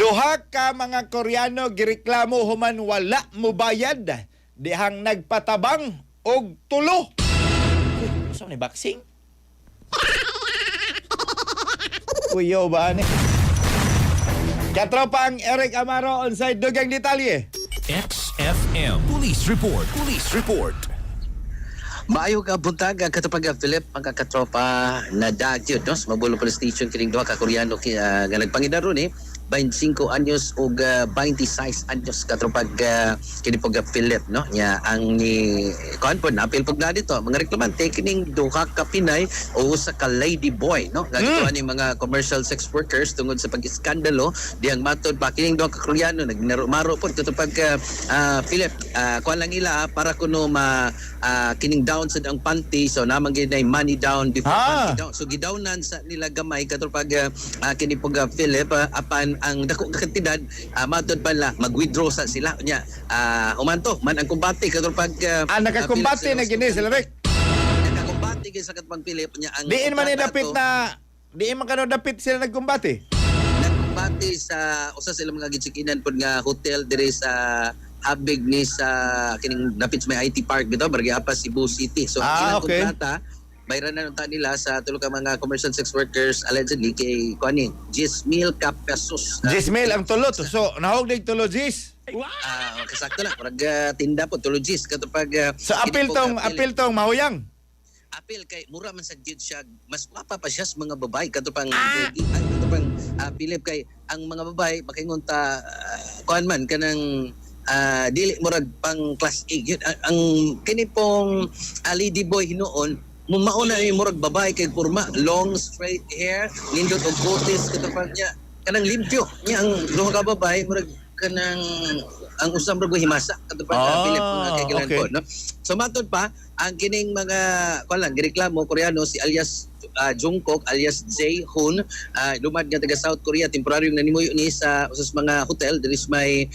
Duha ka mga Koreano gireklamo human wala mo bayad dihang nagpatabang og tulo. Sa ni boxing? Kuyo ba ni? Katropa ang Eric Amaro on side dugang detalye. XFM Police Report. Police Report. Maayo ka buntag katapag Philip ang katropa na dagyod no sa Mabulo Police Station kining duha ka Koreano nga nagpangidaron 25 anyos ug 26 anyos katropag kini pag Philip no nya ang ni kon po napil pug na dito mga reklamante kining duha ka Pinay o sa ka lady boy no gagituan ni mga commercial sex workers tungod sa pag-iskandalo diyang matod pa kining duha ka Koreano nagnaro-maro po katropag Philip kuan lang ila para kuno kining down sa ang panty so namang gid money down before panty down so gidownan sa nila gamay katropag kini pag Philip apan ang dako ka kantidad matod pa la mag-withdraw sa sila nya humanto man ang kumbate katropag nakakumbate na gini sila Rick. Nakakumbate gyud sa katpang Philip nya ang Diin man ni dapit na diin man kano dapit sila nagkumbate. Nagkumbate sa usa sila mga gitsikinan pod nga hotel diri sa habig ni sa kining dapit sa may IT Park bitaw Barangay Cebu City so ang ilang kontrata bayran na nunta nila sa tulo ka mga commercial sex workers allegedly kay kuanin 10,000 ka pesos 10,000 ang tulot so nahog dig tulo Gis. Kasakto na parang tinda po tulo Gis katupag So apil tong mahuyang. Apil kay mura man sa gyud siya mas wapa pa siya sa mga babae katupang Philip kay ang mga babae makaingon ta kuan man kanang dili murag pang class A yun. Ang kini pong lady boy hinuon mauna ni murag babae kay porma long straight hair nindot og kutis katapag niya kanang limpyo niya ang duha ka babae murag kanang ang usam ra himasa katapag Philip mga kailan po no so matod pa ang kining mga kuan lang gireklamo Koreano si alias Jungkook alias Jae-hoon lumad nga taga South Korea temporaryong nanimuyo ni sa usas mga hotel diri sa may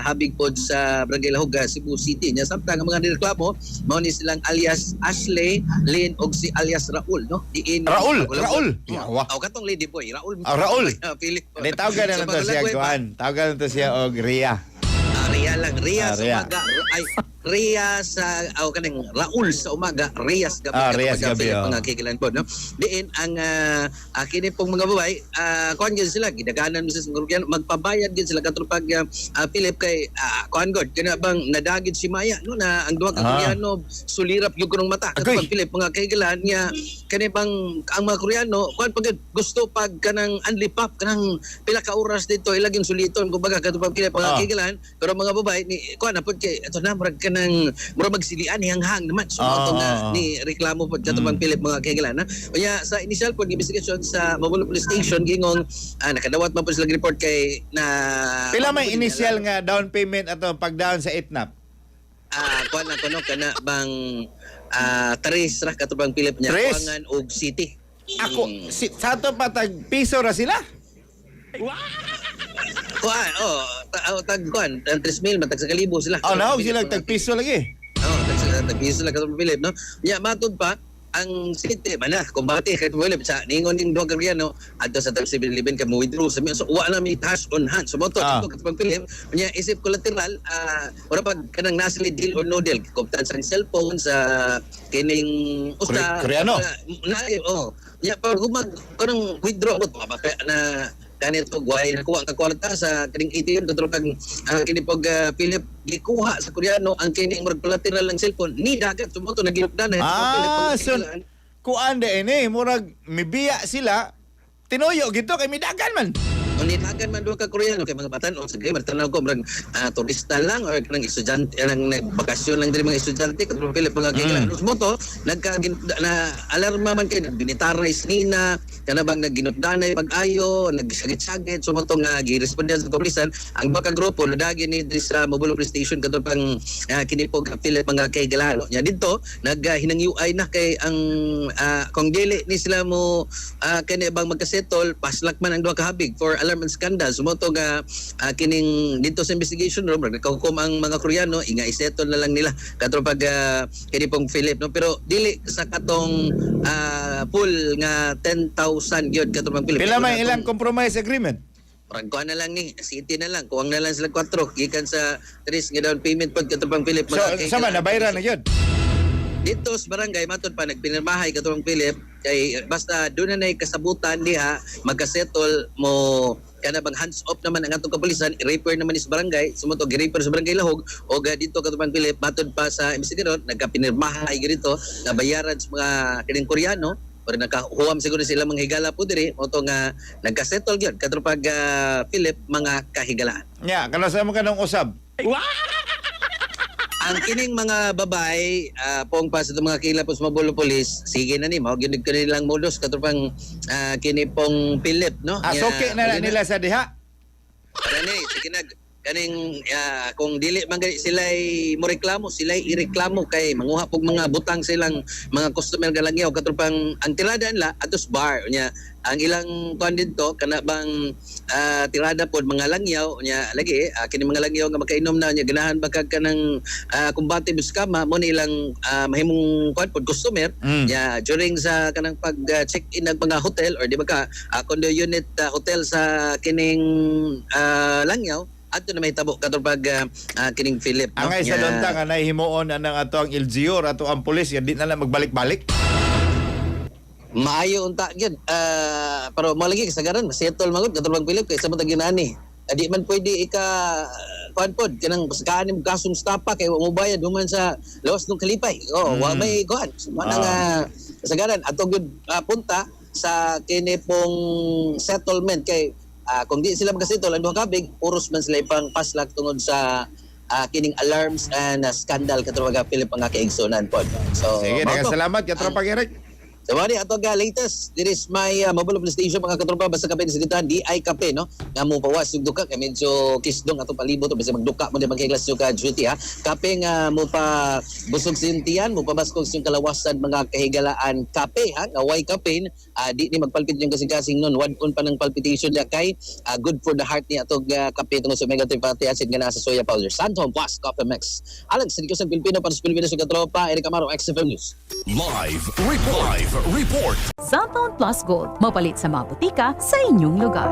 habig pod sa Barangay Lahoga Cebu City nya samtang ang mga nireklamo mao ni silang alias Ashley Lynn og si alias Raul no diin Raul katong lady boy Raul Philip ni tawagan na to siya kuan tawagan to siya og Ria Ria lang Ria sa umaga ay Ria sa kanang Raul sa umaga Rias gabi mga kikilan po no diin ang kini pong mga babae kuan gyud sila gidaganan sa mga magpabayad gyud sila katupag Philip kay kuan god kana bang nadagid si Maya no na ang duha ka Koreano sulirap gyud kunong mata katupag Philip mga kikilan niya kani bang ang mga Koreano kuan pag gusto pag kanang unlipap kanang pila ka oras dito ilaging suliton kumbaga katupag Philip mga kikilan pero mga babae ni kuan na pud kay ato na murag kanang mura magsilian hanghang naman so nga ni reklamo po katupang Philip mga kaigalan kaya sa initial po investigation sa Mabulo Police Station gingong nakadawat man po sila report kay na pila may initial nga down payment ato pag down sa itnap kuan na kuno kana bang tres ra katupang Philip nya kuangan og city ako sa ato patag piso ra sila kuan tag kuan 3,000 matag sa kalibo sila nahog sila tag piso lagi tag piso lang katupang Philip no nya matod pa ang city mana kumbate kay Philip sa ningon ning duha ka Koreano adto sa tag 7-Eleven ka mo withdraw sa so wa na mi cash on hand so moto katupang Philip nya isip collateral ora pag kanang nasli deal or no deal kuptan sa cellphone sa kining usta Koreano nya pag humag kanang withdraw mo na kanito guay nakuha ka kwarta sa kining ATM kontrol kag kini pag Philip gikuha sa Koreano ang kining murag collateral ng cellphone ni dagat sumoto nagilukdan so kuan de ini murag mibiya sila tinuyo gito kay midagan man Nitagan man duha ka Koreano kay mga batan-o sige martanaw ko murag turista lang or kanang estudyante nang nagbakasyon lang diri mga estudyante katong Philip mga kailan moto na alarma man kay binitarize nina kana bang naginutdanay pag-ayo nagsagit-sagit so moto nga girespondan sa kapulisan ang baka grupo nadagi ni diri sa Mabulo Police Station katong pang kinipog Philip mga kaigalano nya didto naghinang-UI na kay ang kung dili ni sila mo kani bang magkasettle paslak man ang duha ka habig for alarm and scandal sumoto nga kining dito sa investigation room nagkahukom ang mga Koreano inga isettle na lang nila katong pag kini pong Philip no pero dili sa katong pool nga 10,000 gyud katong Philip pila may ilang compromise agreement Rangkuhan na lang ni, city na lang, kuwang na lang sila 4, gikan sa Tris nga down payment pod katong Philip. So, sama na bayran na yun. Dito sa barangay matod pa nagpinirmahay katong Philip kay basta doon na kasabutan diha magkasettle mo kana bang hands off naman ang atong kapulisan i-repair naman is barangay sumuto gi-repair sa barangay Lahog o dito katong Philip matod pa sa investigador nagkapinirmahay girito na bayaran sa mga kining Koreano pero nakahuwam siguro sila mga higala po diri mo to nga nagkasettle gyud katong pag Philip mga kahigalaan. Nya, kana sa mo kanong usab. Ang kining mga babay, pong pa sa mga kilapos mabulo polis, sige na ni, ginig ka nilang modus, katupang kini pong Philip, no? Suki na nila sa diha. Para ni, sige na, kaning kung dili man sila'y mo reklamo, sila'y ireklamo kay manguha pog mga butang silang mga customer galangyaw katupang ang tirada nila atos bar nya ang ilang kuan dito kana bang tirada pod mga langyaw nya lagi kini mga langyaw nga makainom na nya ganahan ba kag kanang kumbate biskama mo ni ilang mahimong kuan pod customer nya during sa kanang pag check in ng mga hotel or di ba ka condo unit hotel sa kining langyaw ato na may tabo katong pag kining Philip. Ang ay sa lontang anay himuon anang ato ang LGU ato ang pulis yan di na lang magbalik-balik. Maayo unta gyud. Pero mo lagi kasagaran settle magud katong pag Philip kay sa matag ginani. Di man pwede ika kuan pod kanang paskaan mo kasong stapa kay wa mo bayad human sa lawas ng kalipay. Wa may kuan. Manang kasagaran ato gyud punta sa kini pong settlement kay kung di sila magkasettle ang duha kabig puros man sila ipang paslak tungod sa kining alarms and scandal katong mga Philip ang kaigsunan pod. So sige, daghang salamat katropa Eric. So mani ato ga latest this is my mobile police station mga katropa basta kape sa dito di ay kape no nga mo pawas yung duka kay medyo kisdong ato palibot to basta magduka mo di magkiglas yung ka duty ha kape nga mo pa busog sintiyan mo pa baskog yung kalawasan mga kahigalaan kape ha nga way kape di ni magpalpit yung kasing-kasing nun wadon pa ng palpitation niya kay good for the heart ni ato kape tungod sa omega 3 fatty acid nga nasa soya powder Santom Plus Coffee Mix Alex sa Pilipino para sa Pilipino sa katropa Eric Amaro XFM News Live report. Santon Plus Gold, mapalit sa mga butika sa inyong lugar.